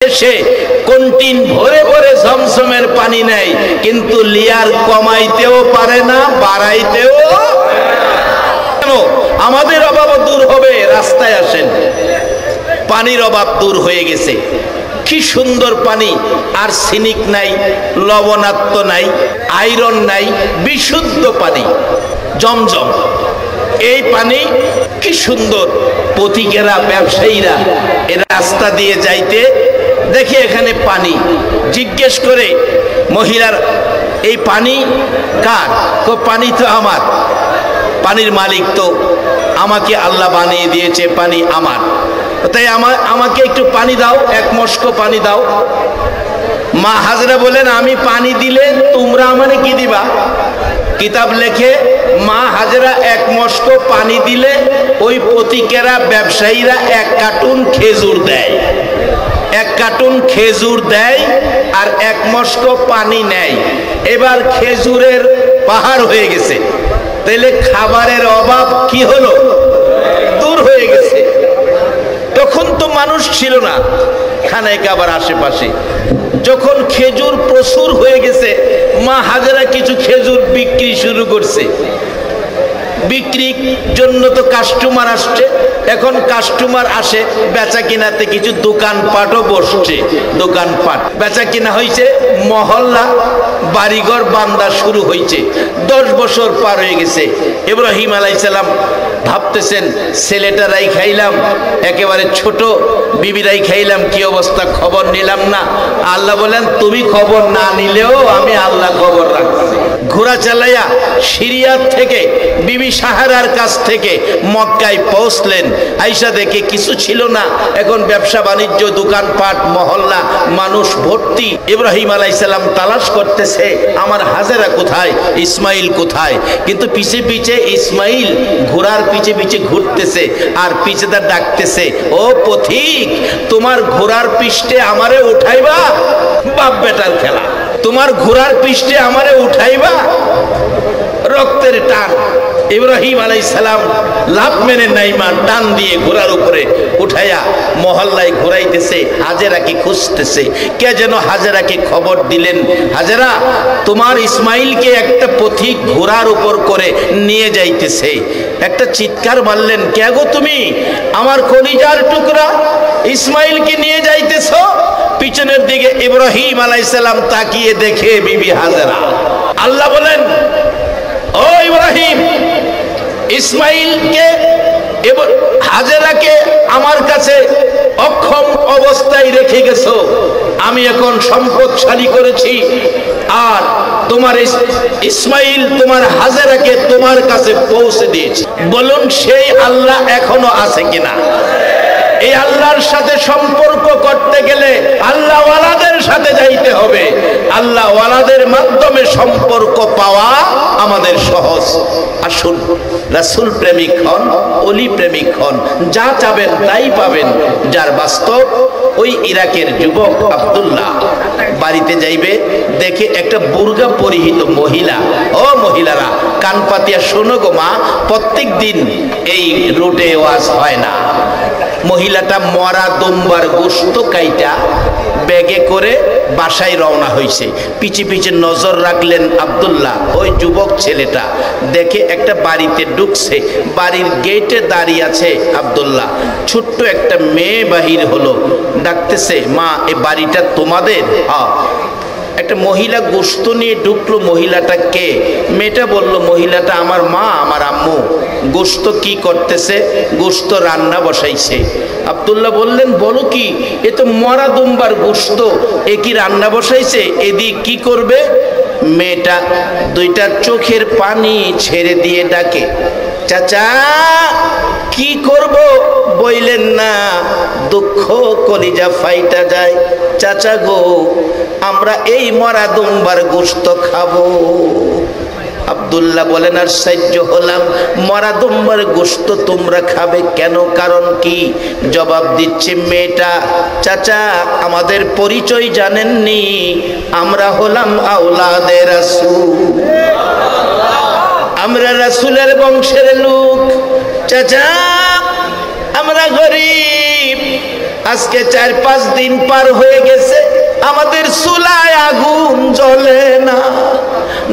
এসে কন্টিন ভরে ভরে ঝমঝমের পানি নেয়, কিন্তু লিয়ার কমাইতেও পারে না, বাড়াইতেও। কেন? আমাদের অভাব দূর হবে। রাস্তায় আসেন, পানির অভাব দূর হয়ে গেছে। কি সুন্দর পানি, আর্সেনিক নাই, লবণাক্ত নাই, আয়রন নাই, বিশুদ্ধ পানি, জমজম। এই পানি কি সুন্দর। পথিকেরা, ব্যবসায়ীরা এ রাস্তা দিয়ে যাইতে দেখি এখানে পানি, জিজ্ঞেস করে মহিলার, এই পানি কার? পানি তো আমার। পানির মালিক তো আমাকে আল্লাহ বানিয়ে দিয়েছে, পানি আমার, তাই আমাকে একটু পানি দাও, এক মস্ক পানি দাও। মা হাজরা বলেন, আমি পানি দিলে তোমরা আমারে কি দিবা? কিতাব লেখে, মা হাজরা এক মস্ক পানি দিলে ওই পথিকেরা, ব্যবসায়ীরা এক কার্টুন খেজুর দেয়। এক কার্টুন খেজুর দেয় আর এক মস্ক পানি নেয়। এবার খেজুরের পাহাড় হয়ে গেছে। তাইলে খাবারের অভাব কি হলো? দূর হয়ে গেছে। তখন তো মানুষ ছিল না খানায় কাবার আশেপাশে। যখন খেজুর প্রচুর হয়ে গেছে, মা হাজেরা কিছু খেজুর বিক্রি শুরু করছে। বিক্রির জন্য তো কাস্টমার আসছে। এখন কাস্টমার আসে, বেচা কিনাতে কিছু দোকানপাটও বসছে। দোকানপাট বেচা কিনা হয়েছে, মহল্লা বাড়িঘর বান্দা শুরু হয়েছে। 10 বছর পার হয়ে গেছে। ইব্রাহিম আলাইহিস সালাম ভাবতেছেন, ছেলেটারাই খাইলাম, একেবারে ছোট বিবিরাই খাইলাম, কি অবস্থা, খবর নিলাম না। আল্লাহ বলেন, তুমি খবর না নিলেও আমি আল্লাহ খবর রাখছি। ঘোড়া চালাইয়া সিরিয়া থেকে, বিবি সাহারার কাছ থেকে মক্কায় পৌঁছলেন। আইসা দেখে কিছু ছিল না। এখন ব্যবসা বাণিজ্য, দোকানপাট, মহল্লা, মানুষ ভর্তি। ইব্রাহিম আলাইহিস সালাম তালাশ করতেছে, আমার হাজেরা কোথায়, ইসমাইল কোথায়? কিন্তু পিছে পিছে ইসমাইল ঘোড়ার পিছে পিছে ঘুরতেছে, আর পিছেটা ডাকতেছে, ও পথিক, তোমার ঘোড়ার পৃষ্ঠে আমারে উঠাইবা? বাপ বেটার খেলা। তোমার ঘোড়ার পৃষ্ঠে আমারে উঠাইবা? রক্তের টান। ইব্রাহিম আলাইহিস সালাম লাভ মেনে নাইমান টান দিয়ে ঘোড়ার উপরে উঠাইয়া মহল্লায় ঘোরাইতেছে। হাজেরাকে খুঁজতেছে। কে যেন হাজেরাকে খবর দিলেন, হাজেরা, তোমার ইসমাইলকে একটা পথিক ঘোড়ার উপর করে নিয়ে যাইতেছে। একটা চিৎকার মারলেন, কে গো তুমি? আমার কলিজার টুকরা ইসমাইলকে নিয়ে যাইতেছ? পিছনের দিকে ইব্রাহিম আলাইহিস সালাম তাকিয়ে দেখে বিবি হাজেরা। আল্লাহ বলেন, ও ইব্রাহিম, ইসমাইলকে, হাজেরাকে আমার কাছে অক্ষম অবস্থায় রেখে গেছো। আমি এখন সম্পদশালী করেছি, আর তোমার ইসমাইল, তোমার হাজেরাকে তোমার কাছে পৌঁছে দিয়েছি। বলুন, সেই আল্লাহ এখনো আছে কিনা? এই আল্লাহর সাথে সম্পর্ক করতে গেলে আল্লাহ ওয়ালাদের সাথে যাইতে হবে। আল্লাহ ওয়ালাদের মাধ্যমে সম্পর্ক পাওয়া আমাদের সহজ। আসুন, রাসূল প্রেমিক হন, ওলি প্রেমিক হন, যা চাবেন তাই পাবেন। যার বাস্তব, ওই ইরাকের যুবক আব্দুল্লাহ বাড়িতে যাইবে, দেখে একটা বুরকা পরিহিত মহিলা। ও মহিলারা, কান পাতিয়া শোনো গো মা, প্রত্যেক দিন এই রুটে ওয়াজ হয় না। মহিলাটা মরা দুম্বার গোশত কাইটা ব্যাগে করে বাসায় রওনা হয়েছে। পিছে পিছে নজর রাখলেন আব্দুল্লাহ। ওই যুবক ছেলেটা দেখে একটা বাড়িতে ঢুকছে। বাড়ির গেটে দাঁড়িয়ে আছে আব্দুল্লাহ। ছোট্ট একটা মেয়ে বাহির হলো, ডাকতেছে, মা, এই বাড়িটা তোমাদের? হ্যাঁ। একটা মহিলা গোশত নিয়ে ঢুকলো। মহিলাটা কে? মেয়েটা বলল, মহিলাটা আমার মা, আমার আম্মু। গোশত কি করতেছে? গোশত রান্না বসাইছে। আব্দুল্লাহ বললেন, বলো কি, এ তো মরা দুম্বার গোশত, এ কি রান্না বসাইছে? এদিক কি করবে? মেয়েটা দুইটা চোখের পানি ছেড়ে দিয়ে ডাকে, চাচা, কি করব বইলেন না, দুঃখ কলিজা ফাইটা যায়। চাচা গো, আমরা এই মরা দুম্বার গোশত খাবো। আব্দুল্লাহ বলেন, আর সাহায্য হলাম, মরা দুম্বার গোশত তোমরা খাবে কেন, কারণ কি? জবাব দিচ্ছে মেয়েটা, চাচা, আমাদের পরিচয় জানেননি, আমরা হলাম আওলাদে রাসূল, আমরা রাসূলের বংশের লোক। চাচা, আমরা গরিব, আজকে 4-5 দিন পার হয়ে গেছে, আমাদের চুলায় আগুন জ্বলে না।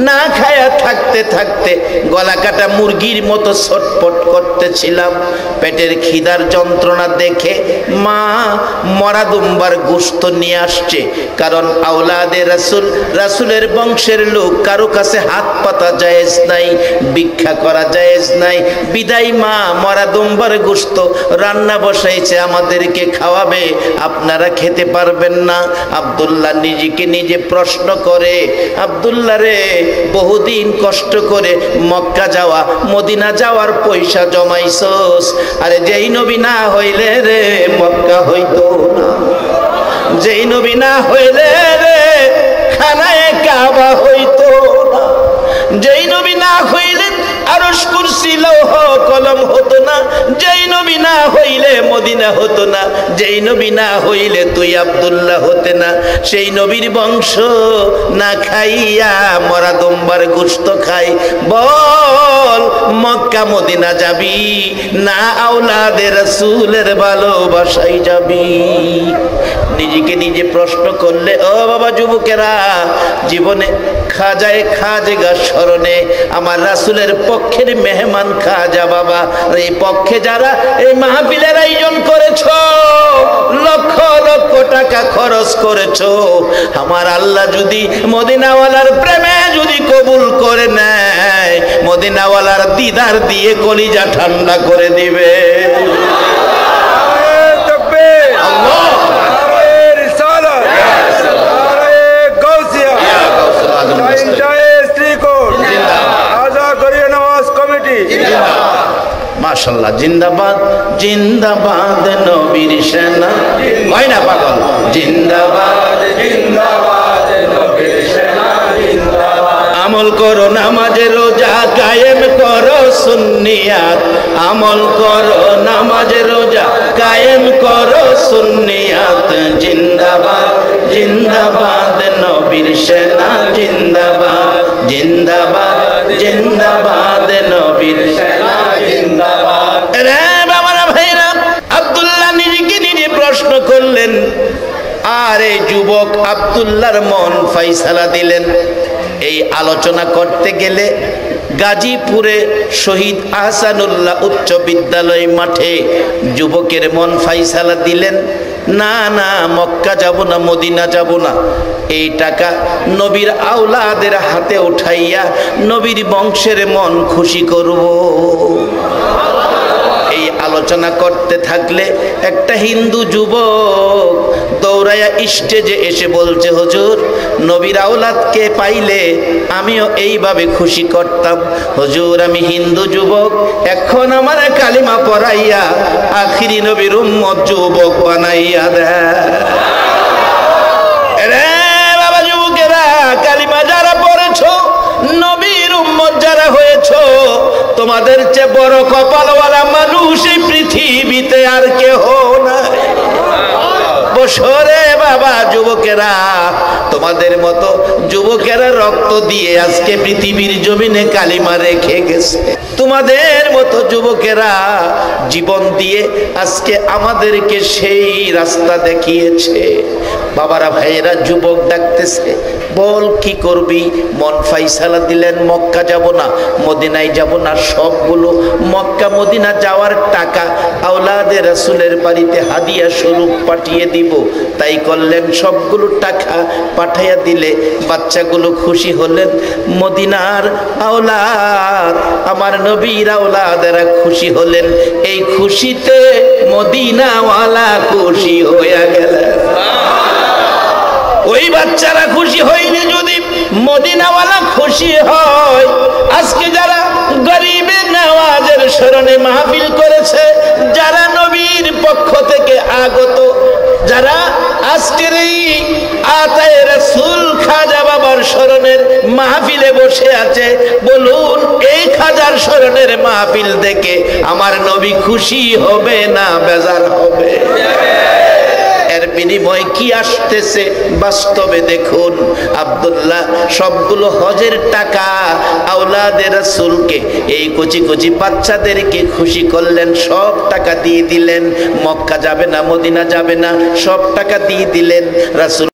না খায়া থাকতে থাকতে গলা কাটা মুরগির মতো ছটফট করতেছিলাম। পেটের খিদার যন্ত্রণা দেখে মা মরা দুম্বার গোশত নিয়ে আসছে। কারণ আওলাদে রাসূল, রাসূলের বংশের লোক, কারো কাছে হাত পাতা জায়েজ নাই, ভিক্ষা করা জায়েজ নাই। বিদায় মা মরা দুম্বার গোশত রান্না বসাইছে, আমাদেরকে খাওয়াবে, আপনারা খেতে পারবেন না। আব্দুল্লাহ নিজেকে নিজে প্রশ্ন করে, আব্দুল্লাহ রে, বহুদিন কষ্ট করে মক্কা যাওয়া, মদিনা যাওয়ার পয়সা জমাইছস, আরে যেই নবী না হইলে রে মক্কা হইতো না, যেই নবী না হইলে রে খানায়ে কাবা হইতো না, যেই নবী না হইলে আরশ কুরসি লৌহ কলম হতো না, যেই নবী না হইলে মদিনা হতো না, যেই নবী না হইলে তুই আব্দুল্লাহ হতে না। সেই নবীর বংশ না খাইয়া মরা দুম্বার গোশত খাই, বল মক্কা মদিনা যাবি না আওলাদে রাসূলের ভালোবাসায় যাবি? নিজেকে নিজে প্রশ্ন করলে, ও বাবা যুবকেরা, জীবনে খাজায়ে খাজেগা স্মরণে আমার রাসূলের পক্ষের মেহমান খাজা বাবা, এই পক্ষে যারা এই মাহফিলের আয়োজন করেছো, লক্ষ লক্ষ টাকা খরচ করেছো, আমার আল্লাহ যদি মদিনাওয়ালার প্রেমে যদি কবুল করে নেয়, মদিনাওয়ালার দিদার দিয়ে কলিজা ঠান্ডা করে দিবে। মাশাআল্লাহ, জিন্দাবাদ জিন্দাবাদ নবীর সেনা, হয় না পাগল? জিন্দাবাদ জিন্দাবাদ নবীর সেনা, জিন্দাবাদ। আমল করো নামাজে রোজা কায়েম করো সুন্নিয়াত, আমল করো নামাজে রোজা কায়েম করো সুন্নিয়াত, জিন্দাবাদ জিন্দাবাদ নবীর সেনা, জিন্দাবাদ জিন্দাবাদ জিন্দাবাদ নবীর সেনা, জিন্দাবাদ। রে বাবারা ভাইরা, আব্দুল্লাহ নিজেকে নিজে প্রশ্ন করলেন, আর এই যুবক আব্দুল্লাহর মন ফয়সালা দিলেন। এই আলোচনা করতে গেলে গাজীপুরে শহীদ আহসানুল্লাহ উচ্চ বিদ্যালয় মাঠে যুবকের মন ফয়সালা দিলেন, না না মক্কা যাব না, মদিনা যাব না, এই টাকা নবীর আওলাদের হাতে উঠাইয়া নবীর বংশের মন খুশি করব। এই আলোচনা করতে থাকলে একটা হিন্দু যুবক দৌড়াইয়া স্টেজে এসে বলছে, হুজুর নবীর আওলাদকে পাইলে আমিও এইভাবে খুশি করতাম। হুজুর আমি হিন্দু যুবক, এখন আমার কালিমা পড়াইয়া আখিরি নবীর উম্মত যুবক বানাইয়া দেয়। রে বাবা যুবকেরা, কালিমা যারা পড়েছো, নবীর উম্মত যারা হয়েছো, তোমাদের চেয়ে বড় কপালওয়ালা মানুষ এই পৃথিবীতে আর কেহ নাই। বছরে বাবা যুবকেরা, তোমাদের মতো যুবকেরা রক্ত দিয়ে আজকে পৃথিবীর জমিনে কালিমা রেখে গেছে, তোমাদের মতো যুবকেরা জীবন দিয়ে আজকে আমাদেরকে সেই রাস্তা দেখিয়েছে। বাবারা ভাইয়েরা, যুবক ডাকতেছে, বল কি করবি? মন ফয়সালা দিলেন, মক্কা যাব না, মদিনায় যাব না, সবগুলো মক্কা মদিনা যাওয়ার টাকা আওলাদে রাসূলের বাড়িতে হাদিয়া স্বরূপ পাঠিয়ে দিব। তাই করলেন, সবগুলো টাকা পাঠাইয়া দিলে বাচ্চাগুলো খুশি হলেন। মদিনার আওলাদ, আমার নবীর আওলাদেরা খুশি হলেন। এই খুশিতে মদিনাওয়ালা খুশি হয়ে গেলেন। ওই বাচ্চারা খুশি হইলে যদি মদিনাওয়ালা খুশি হয়, আজকে যারা গরিবে নওয়াজের স্মরণে মাহফিল করেছে, যারা নবীর পক্ষ থেকে আগত, যারা আজকের এই আতায়ে রাসূল খাজা বাবার স্মরণের মাহফিলে বসে আছে, বলুন এই খাজার স্মরণের মাহফিল দেখে আমার নবী খুশি হবে না বেজার হবে? এর বিনিময়ে কি আসতেছে বাস্তবে দেখুন। আব্দুল্লাহ সবগুলো হজের টাকা আওলাদে রাসূলকে, এই কচি কচি বাচ্চাদেরকে খুশি করলেন, সব টাকা দিয়ে দিলেন। মক্কা যাবে না, মদিনা যাবে না, সব টাকা দিয়ে দিলেন। রাসূল